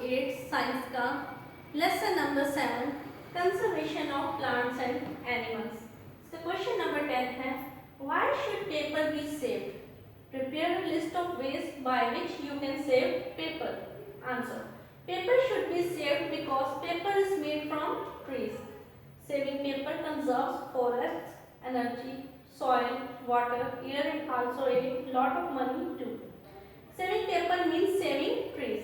8 science का lesson number 7 conservation of plants and animals. इसका question number 10 है why should paper be saved? Prepare a list of ways by which you can save paper. Answer, paper should be saved because paper is made from trees. Saving paper conserves forests, energy, soil, water, air and also a lot of money too. Saving paper means saving trees.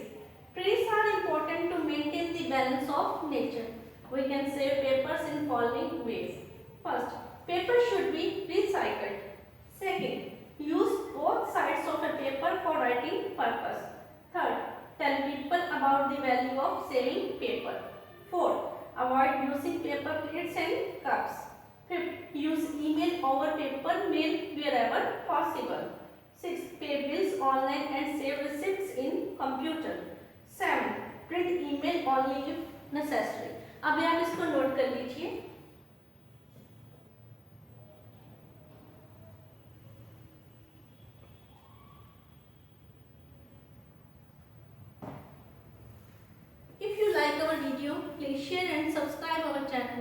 Trees are important to maintain the balance of nature. We can save papers in following ways. First, paper should be recycled. Second, use both sides of a paper for writing purpose. Third, tell people about the value of saving paper. Fourth, avoid using paper plates and cups. Fifth, use email over paper mail wherever possible. Sixth, pay bills online and save receipts in computer. Seventh, print email only if necessary. अभी आप इसको note कर लीजिए। If you like our video, please share and subscribe our channel.